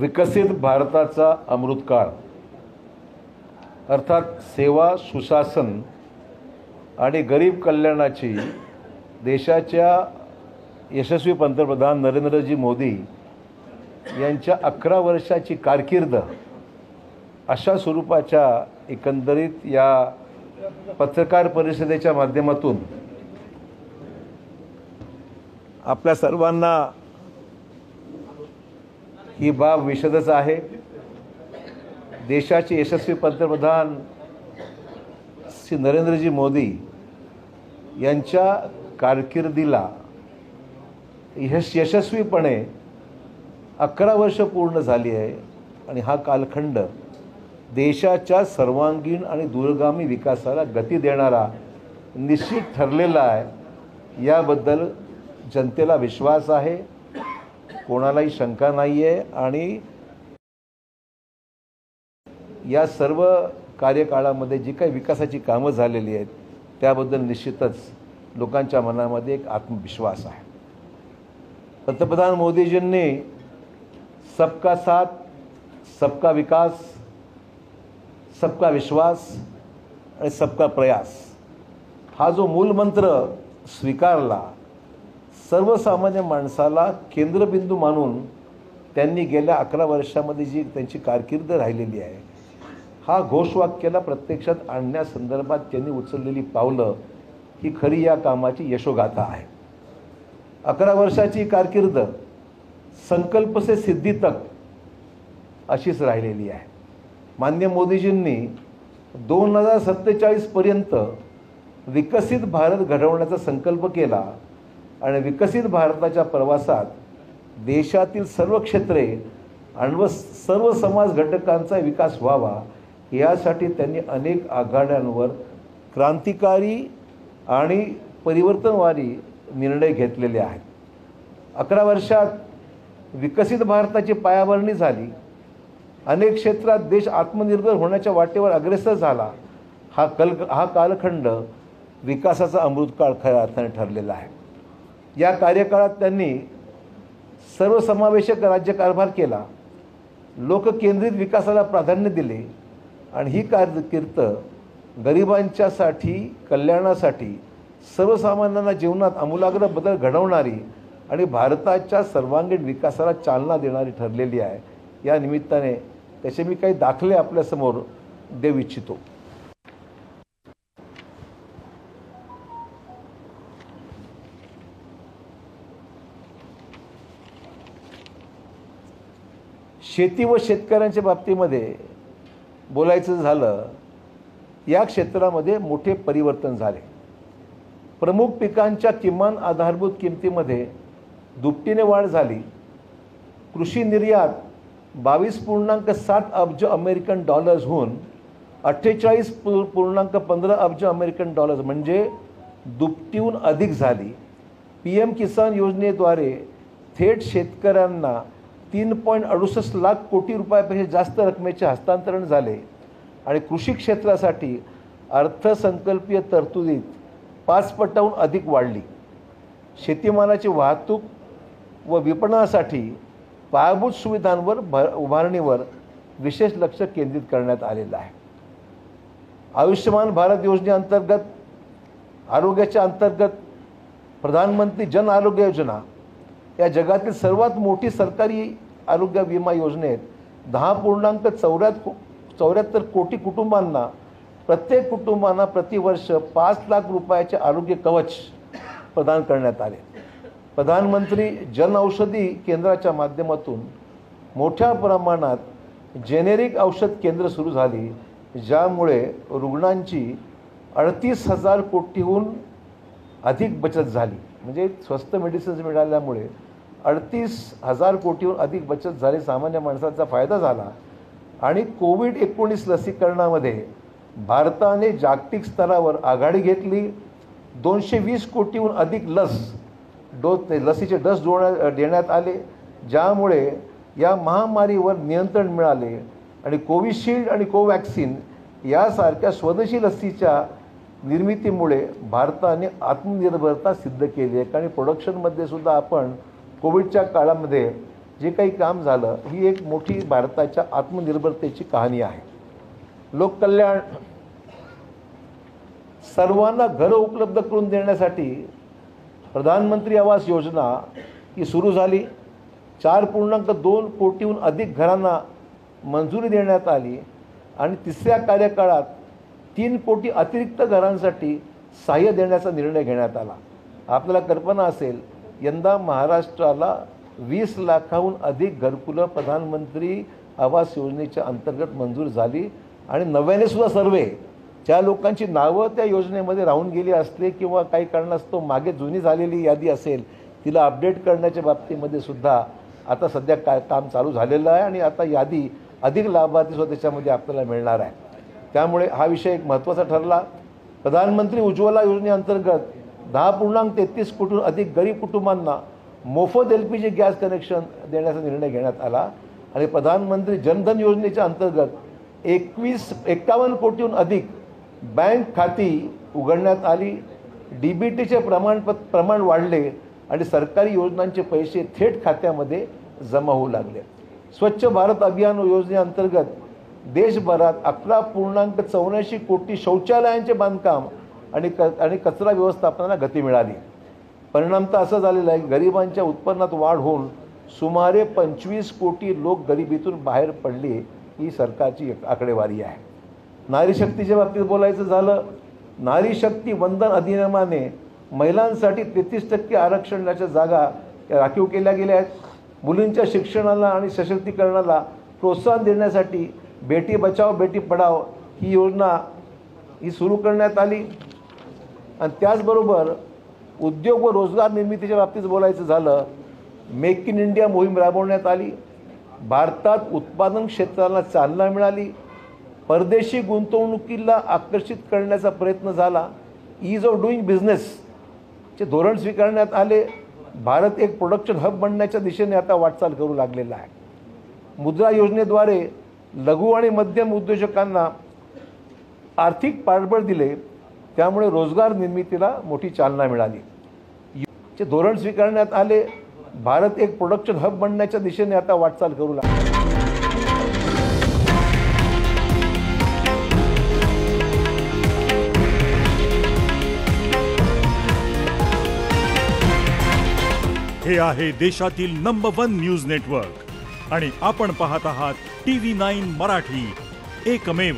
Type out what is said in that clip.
विकसित भारताचा अमृतकाळ अर्थात सेवा, सुशासन आणि गरीब कल्याणाची देशाच्या यशस्वी पंतप्रधान नरेंद्रजी मोदी यांच्या 11 वर्षाची कारकीर्द अशा स्वरूपाच्या एकंदरीत या पत्रकार परिषदेच्या माध्यमातून आपल्या सर्वांना ही बाब विशदच आहे। देशाचे यशस्वी पंतप्रधान श्री नरेंद्रजी मोदी यांच्या कारकिर्दीला यशस्वीपणे 11 वर्ष पूर्ण झाली आहे आणि हा कालखंड देशाच्या सर्वांगीण आणि दूरगामी विकासाला गती देणारा निश्चित ठरलेला आहे। याबद्दल जनतेला विश्वास आहे, कोणालाही शंका नाही आहे आणि या सर्व कार्यकाळामध्ये जी काही विकासाची कामं झालेली आहेत त्याबद्दल निश्चितच लोकांच्या मनामध्ये एक आत्मविश्वास आहे। पंतप्रधान मोदीजींनी सबका साथ, सबका विकास, सबका विश्वास आणि सबका प्रयास हा जो मूलमंत्र स्वीकारला, सर्वसामान्य माणसाला केंद्रबिंदू मानून त्यांनी गेल्या 11 वर्षामध्ये जी त्यांची कारकीर्द राहिलेली आहे, हा घोषवाक्याला प्रत्यक्षात आणण्यासंदर्भात त्यांनी उचललेली पावलं ही खरी या कामाची यशोगाथा आहे। 11 वर्षाची कारकीर्द संकल्प से सिद्धी तक अशीच राहिलेली आहे। माननीय मोदीजींनी 2047 पर्यंत विकसित भारत घडवण्याचा संकल्प केला आणि विकसित भारताच्या प्रवासात देशातील सर्व क्षेत्रे आणि सर्व समाज घटकांचा विकास व्हावा यासाठी त्यांनी अनेक आघाड्यांवर क्रांतिकारी आणि परिवर्तनवादी निर्णय घेतलेले आहेत। 11 वर्षात विकसित भारताची पायाभरणी झाली, अनेक क्षेत्रात देश आत्मनिर्भर होण्याच्या वाटेवर अग्रेसर झाला। हा कालखंड विकासाचा अमृतकाळ खऱ्या अर्थाने ठरलेला आहे। या कार्यकाळात त्यांनी सर्वसमावेशक राज्यकारभार केला, लोककेंद्रित विकासाला प्राधान्य दिले आणि ही कारकीर्द गरिबांच्यासाठी, कल्याणासाठी, सर्वसामान्यांना जीवनात आमूलाग्र बदल घडवणारी आणि भारताच्या सर्वांगीण विकासाला चालना देणारी ठरलेली आहे। या निमित्ताने त्याचे मी काही दाखले आपल्यासमोर देऊ इच्छितो। शेती व शेतकऱ्यांच्या बाबतीमध्ये बोलायचं झालं, या क्षेत्रामध्ये मोठे परिवर्तन झाले। प्रमुख पिकांच्या किमान आधारभूत किमतीमध्ये दुपटीने वाढ झाली। कृषी निर्यात 22.7 अब्ज अमेरिकन डॉलर्सहून 48.15 अब्ज अमेरिकन डॉलर्स म्हणजे दुपटीहून अधिक झाली। PM किसान योजनेद्वारे थेट शेतकऱ्यांना 3.68 लाख कोटी रुपयापेक्षा जास्त रकमेचे हस्तांतरण झाले आणि कृषी क्षेत्रासाठी अर्थसंकल्पीय तरतुदीत 5 पटाहून अधिक वाढली। शेतीमालाची वाहतूक व विपणनासाठी पायाभूत सुविधांवर उभारणीवर विशेष लक्ष केंद्रित करण्यात आलेलं आहे। आयुष्यमान भारत योजनेअंतर्गत आरोग्याच्या अंतर्गत प्रधानमंत्री जन आरोग्य योजना या जगातील सर्वात मोठी सरकारी आरोग्य विमा योजनेत 10.74 कोटी कुटुंबांना, प्रत्येक कुटुंबांना प्रतिवर्ष 5 लाख रुपयाचे आरोग्य कवच प्रदान करण्यात आले। प्रधानमंत्री जन औषधी केंद्राच्या माध्यमातून मोठ्या प्रमाणात जेनेरिक औषध केंद्र सुरू झाली, ज्यामुळे रुग्णांची 38,000 कोटीहून अधिक बचत झाली। म्हणजे स्वस्त मेडिसिन्स मिळाल्यामुळे 38,000 कोटीहून अधिक बचत झाली, सामान्य माणसाचा फायदा झाला। आणि कोविड-19 लसीकरणामध्ये भारताने जागतिक स्तरावर आघाडी घेतली। 220 कोटीहून अधिक लसीचे डोस देण्यात आले, ज्यामुळे या महामारीवर नियंत्रण मिळाले आणि कोविशिल्ड आणि कोवॅक्सिन यासारख्या स्वदेशी लसीच्या निर्मितीमुळे भारताने आत्मनिर्भरता सिद्ध केली आहे। आणि प्रोडक्शनमध्ये सुद्धा आपण कोविडच्या काळामध्ये जे काही काम झालं ही एक मोठी भारताच्या आत्मनिर्भरतेची कहाणी आहे. लोककल्याण, सर्वांना घरं उपलब्ध करून देण्यासाठी प्रधानमंत्री आवास योजना ही सुरू झाली. 4.2 कोटीहून अधिक घरांना मंजुरी देण्यात आली आणि तिसऱ्या कार्यकाळात 3 कोटी अतिरिक्त घरांसाठी सहाय्य देण्याचा निर्णय घेण्यात आला. आपल्याला कल्पना असेल, यंदा महाराष्ट्राला 20 लाखाहून अधिक घरकुलं प्रधानमंत्री आवास योजनेच्या अंतर्गत मंजूर झाली आणि नव्याने सुद्धा सर्वे ज्या लोकांची नावं त्या योजनेमध्ये राहून गेली असले किंवा काही कारणास्तव मागे जुनी झालेली यादी असेल तिला अपडेट करण्याच्या बाबतीमध्ये सुद्धा आता सध्या काम चालू झालेलं आहे आणि आता यादी अधिक लाभार्थी सुद्धा त्याच्यामध्ये आपल्याला मिळणार आहे. त्यामुळे हा विषय एक महत्त्वाचा ठरला. प्रधानमंत्री उज्ज्वला योजनेअंतर्गत 10.33 कोटीहून अधिक गरीब कुटुंबांना मोफत LPG गॅस कनेक्शन देण्याचा निर्णय घेण्यात आला आणि प्रधानमंत्री जनधन योजनेच्या अंतर्गत 51 कोटीहून अधिक बँक खाती उघडण्यात आली. DBTचे प्रमाण वाढले आणि सरकारी योजनांचे पैसे थेट खात्यामध्ये जमा होऊ लागले. स्वच्छ भारत अभियान योजनेअंतर्गत देशभरात 11.84 कोटी शौचालयांचे बांधकाम आणि कचरा व्यवस्थापनाला गती मिळाली. परिणामतः असं झालेलं आहे की गरिबांच्या उत्पन्नात वाढ होऊन सुमारे 25 कोटी लोक गरिबीतून बाहेर पडले ही सरकारची आकडेवारी आहे. नारी शक्तीच्या बाबतीत बोलायचं झालं, नारी शक्ती वंदन अधिनियमाने महिलांसाठी 33% आरक्षणाच्या जागा राखीव केल्या गेल्या आहेत. मुलींच्या शिक्षणाला आणि सशक्तीकरणाला प्रोत्साहन देण्यासाठी बेटी बचाओ बेटी पढाओ ही योजना ही सुरू करण्यात आली. आणि त्याचबरोबर उद्योग व रोजगार निर्मितीच्या बाबतीत बोलायचं झालं, मेक इन इंडिया मोहीम राबवण्यात आली. भारतात उत्पादन क्षेत्राला चालना मिळाली. परदेशी गुंतवणुकीला आकर्षित करण्याचा प्रयत्न झाला. ईज ऑफ डुईंग बिझनेसचे धोरण स्वीकारण्यात आले. भारत एक प्रोडक्शन हब बनण्याच्या दिशेने आता वाटचाल करू लागलेला आहे. मुद्रा योजनेद्वारे लघु आणि मध्यम उद्योजकांना आर्थिक पाठबळ दिले, त्यामुळे रोजगार निर्मितीला मोठी चालना मिळाली. चे धोरण स्वीकारण्यात आले. भारत एक प्रोडक्शन हब बनण्याच्या दिशेने आता वाटचाल करू लागला. हे आहे देशातील नंबर 1 न्यूज नेटवर्क आणि आपण पाहत आहात TV9 मराठी, एकमेव.